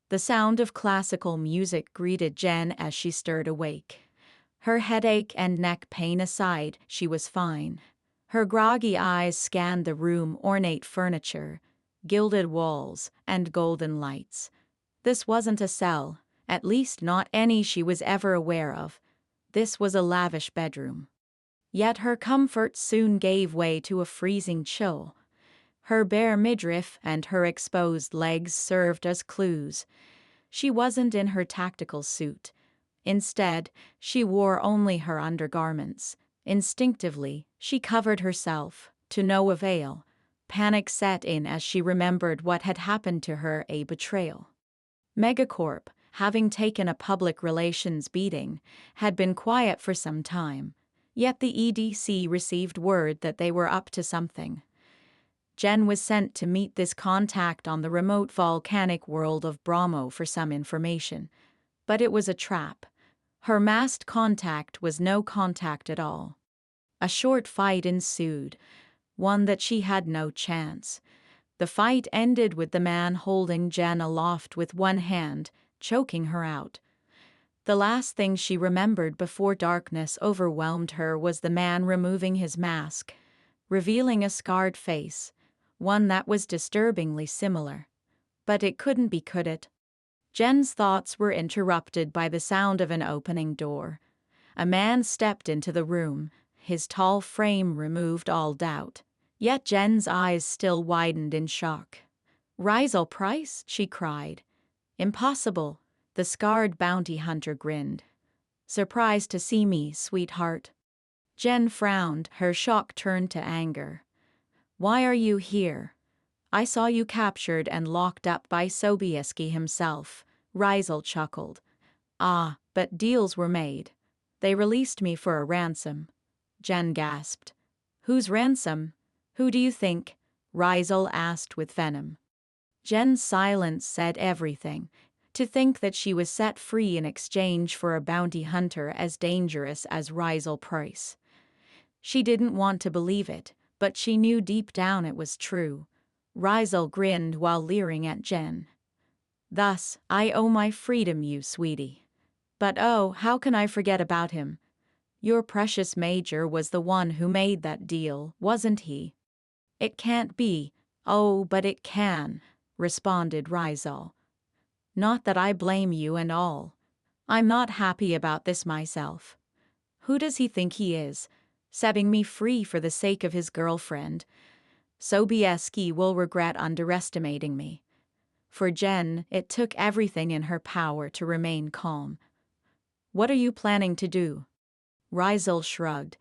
The sound of classical music greeted Jen as she stirred awake. Her headache and neck pain aside, she was fine. Her groggy eyes scanned the room, ornate furniture, gilded walls, and golden lights. This wasn't a cell, at least not any she was ever aware of. This was a lavish bedroom. Yet her comfort soon gave way to a freezing chill. Her bare midriff and her exposed legs served as clues. She wasn't in her tactical suit. Instead, she wore only her undergarments. Instinctively, she covered herself, to no avail. Panic set in as she remembered what had happened to her, a betrayal. Megacorp, having taken a public relations beating, had been quiet for some time. Yet the EDC received word that they were up to something. Jen was sent to meet this contact on the remote volcanic world of Bromo for some information. But it was a trap. Her masked contact was no contact at all. A short fight ensued, one that she had no chance. The fight ended with the man holding Jen aloft with one hand, choking her out. The last thing she remembered before darkness overwhelmed her was the man removing his mask, revealing a scarred face, one that was disturbingly similar. But it couldn't be, could it? Jen's thoughts were interrupted by the sound of an opening door. A man stepped into the room, his tall frame removed all doubt. Yet Jen's eyes still widened in shock. "Rizal Price?" she cried. "Impossible." The scarred bounty hunter grinned. "Surprised to see me, sweetheart?" Jen frowned, her shock turned to anger. "Why are you here? I saw you captured and locked up by Sobieski himself," Rizal chuckled. "Ah, but deals were made. They released me for a ransom." Jen gasped. "Whose ransom? Who do you think?" Rizal asked with venom. Jen's silence said everything. To think that she was set free in exchange for a bounty hunter as dangerous as Rizal Price. She didn't want to believe it, but she knew deep down it was true. Rizal grinned while leering at Jen. "Thus, I owe my freedom, you sweetie. But oh, how can I forget about him? Your precious Major was the one who made that deal, wasn't he?" "It can't be." "Oh, but it can," responded Rizal. "Not that I blame you and all. I'm not happy about this myself. Who does he think he is, setting me free for the sake of his girlfriend? Sobieski will regret underestimating me." For Jen, it took everything in her power to remain calm. "What are you planning to do?" Rizal shrugged.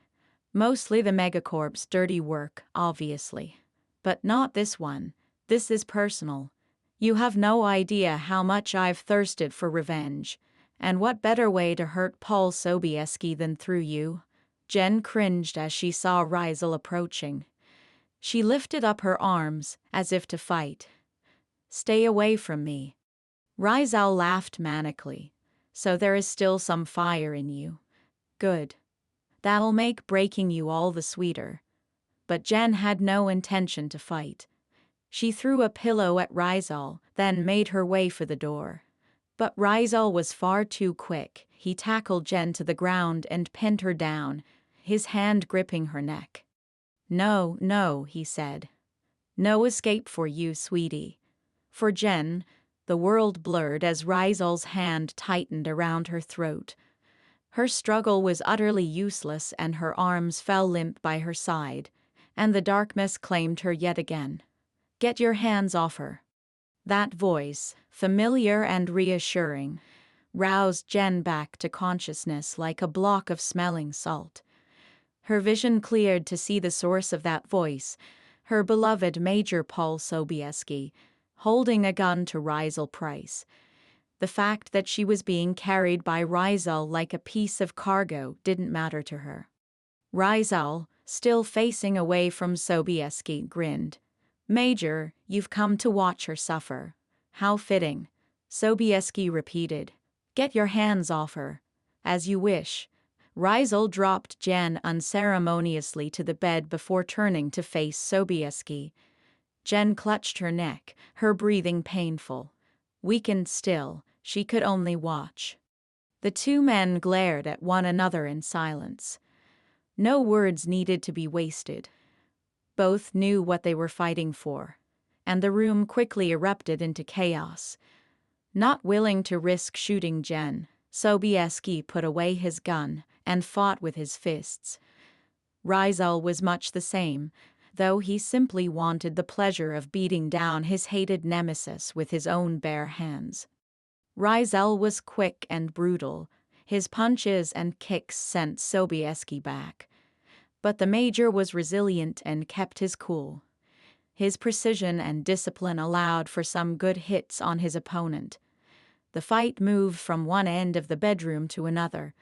"Mostly the Megacorp's dirty work, obviously. But not this one. This is personal. You have no idea how much I've thirsted for revenge. And what better way to hurt Paul Sobieski than through you?" Jen cringed as she saw Rizal approaching. She lifted up her arms, as if to fight. "Stay away from me." Rizal laughed manically. "So there is still some fire in you. Good. That'll make breaking you all the sweeter." But Jen had no intention to fight. She threw a pillow at Rizal, then made her way for the door. But Rizal was far too quick. He tackled Jen to the ground and pinned her down, his hand gripping her neck. "No, no," he said. "No escape for you, sweetie." For Jen, the world blurred as Rizal's hand tightened around her throat. Her struggle was utterly useless and her arms fell limp by her side, and the darkness claimed her yet again. "Get your hands off her." That voice, familiar and reassuring, roused Jen back to consciousness like a block of smelling salt. Her vision cleared to see the source of that voice, her beloved Major Paul Sobieski, holding a gun to Rizal Price. The fact that she was being carried by Rizal like a piece of cargo didn't matter to her. Rizal, still facing away from Sobieski, grinned. "Major, you've come to watch her suffer. How fitting." Sobieski repeated. "Get your hands off her." "As you wish." Rizal dropped Jen unceremoniously to the bed before turning to face Sobieski. Jen clutched her neck, her breathing painful. Weakened still, she could only watch. The two men glared at one another in silence. No words needed to be wasted. Both knew what they were fighting for, and the room quickly erupted into chaos. Not willing to risk shooting Jen, Sobieski put away his gun and fought with his fists. Rizal was much the same, though he simply wanted the pleasure of beating down his hated nemesis with his own bare hands. Rizal was quick and brutal. His punches and kicks sent Sobieski back. But the major was resilient and kept his cool. His precision and discipline allowed for some good hits on his opponent. The fight moved from one end of the bedroom to another.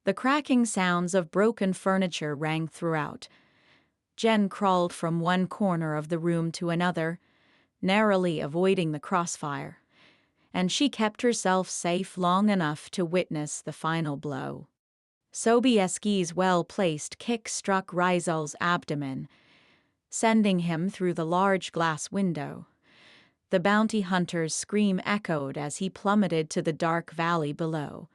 The cracking sounds of broken furniture rang throughout. Jen crawled from one corner of the room to another, narrowly avoiding the crossfire. And she kept herself safe long enough to witness the final blow. Sobieski's well-placed kick struck Rizal's abdomen, sending him through the large glass window. The bounty hunter's scream echoed as he plummeted to the dark valley below.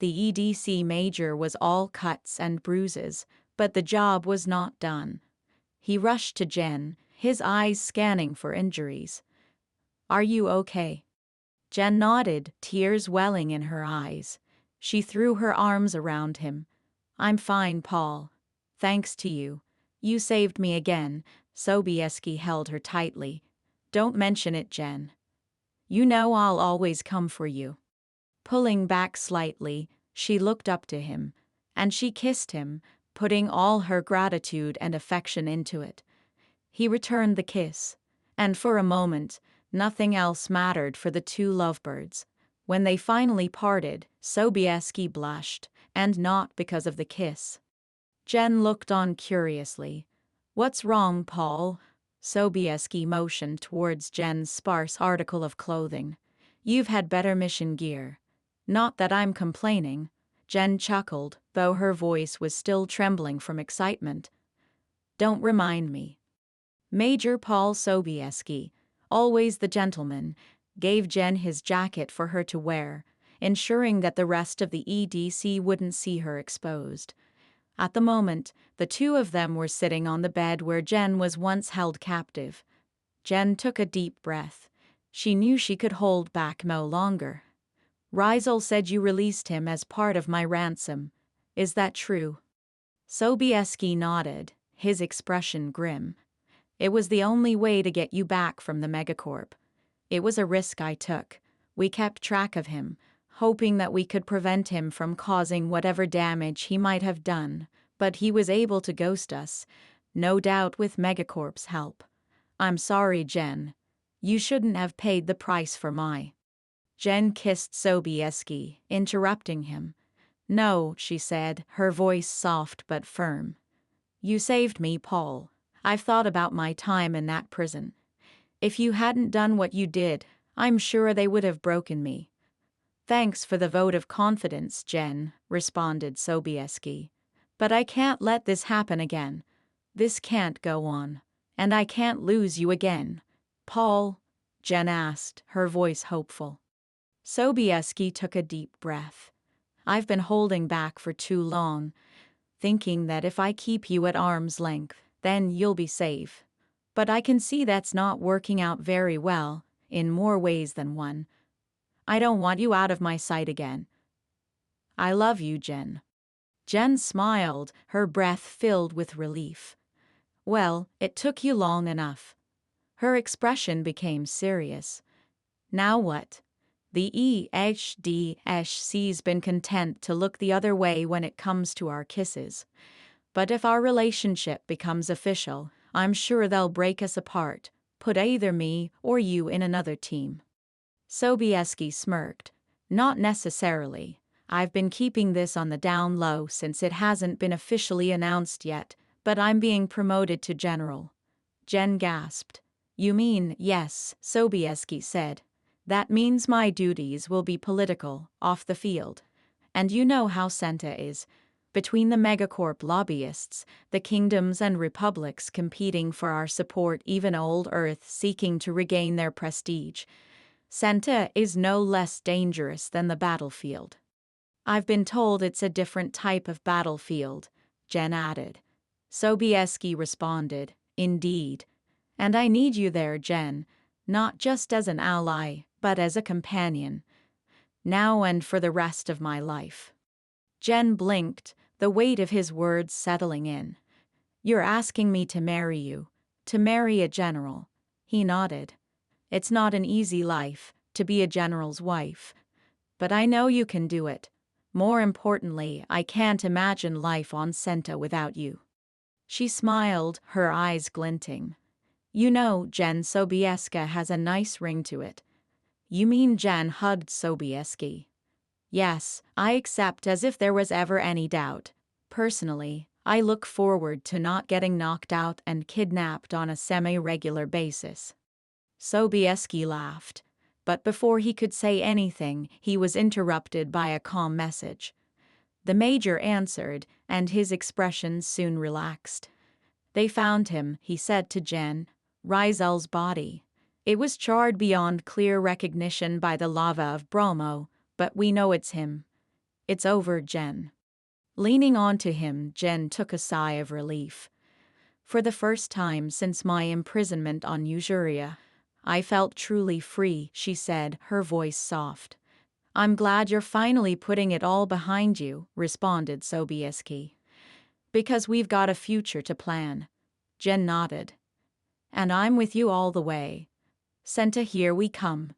The EDC major was all cuts and bruises, but the job was not done. He rushed to Jen, his eyes scanning for injuries. "Are you okay?" Jen nodded, tears welling in her eyes. She threw her arms around him. "I'm fine, Paul. Thanks to you. You saved me again." Sobieski held her tightly. "Don't mention it, Jen. You know I'll always come for you." Pulling back slightly, she looked up to him, and she kissed him, putting all her gratitude and affection into it. He returned the kiss, and for a moment, nothing else mattered for the two lovebirds. When they finally parted, Sobieski blushed, and not because of the kiss. Jen looked on curiously. "What's wrong, Paul?" Sobieski motioned towards Jen's sparse article of clothing. "You've had better mission gear." "Not that I'm complaining." Jen chuckled, though her voice was still trembling from excitement. "Don't remind me." Major Paul Sobieski, always the gentleman, gave Jen his jacket for her to wear, ensuring that the rest of the EDC wouldn't see her exposed. At the moment, the two of them were sitting on the bed where Jen was once held captive. Jen took a deep breath. She knew she could hold back no longer. "Rizal said you released him as part of my ransom. Is that true?" Sobieski nodded, his expression grim. "It was the only way to get you back from the megacorp. It was a risk I took. We kept track of him, hoping that we could prevent him from causing whatever damage he might have done, but he was able to ghost us, no doubt with Megacorp's help. I'm sorry, Jen. You shouldn't have paid the price for my..." Jen kissed Sobieski, interrupting him. "No," she said, her voice soft but firm. "You saved me, Paul. I've thought about my time in that prison. If you hadn't done what you did, I'm sure they would have broken me." "Thanks for the vote of confidence, Jen," responded Sobieski. "But I can't let this happen again. This can't go on. And I can't lose you again." "Paul?" Jen asked, her voice hopeful. Sobieski took a deep breath. "I've been holding back for too long, thinking that if I keep you at arm's length, then you'll be safe. But I can see that's not working out very well, in more ways than one. I don't want you out of my sight again. I love you, Jen." Jen smiled, her breath filled with relief. "Well, it took you long enough." Her expression became serious. "Now what? The EHDSC's been content to look the other way when it comes to our kisses. But if our relationship becomes official, I'm sure they'll break us apart, put either me or you in another team." Sobieski smirked. "Not necessarily. I've been keeping this on the down low since it hasn't been officially announced yet, but I'm being promoted to general." Jen gasped. "You mean..." "Yes," Sobieski said. "That means my duties will be political, off the field. And you know how Senta is. Between the megacorp lobbyists, the kingdoms and republics competing for our support, even old Earth seeking to regain their prestige. Senta is no less dangerous than the battlefield. I've been told it's a different type of battlefield, Jen added. Sobieski responded, indeed. And I need you there, Jen, not just as an ally, but as a companion. Now and for the rest of my life. Jen blinked, the weight of his words settling in. You're asking me to marry you, to marry a general. He nodded. It's not an easy life, to be a general's wife. But I know you can do it. More importantly, I can't imagine life on Senta without you. She smiled, her eyes glinting. You know, Jen Sobieska has a nice ring to it. You mean Jen hugged Sobieski? Yes, I accept as if there was ever any doubt. Personally, I look forward to not getting knocked out and kidnapped on a semi-regular basis. Sobieski laughed. But before he could say anything, he was interrupted by a calm message. The major answered, and his expression soon relaxed. They found him, he said to Jen. Reisel's body. It was charred beyond clear recognition by the lava of Bromo, but we know it's him. It's over, Jen. Leaning onto him, Jen took a sigh of relief. For the first time since my imprisonment on Usuria, I felt truly free, she said, her voice soft. I'm glad you're finally putting it all behind you, responded Sobieski. Because we've got a future to plan. Jen nodded. And I'm with you all the way. Senta, here we come.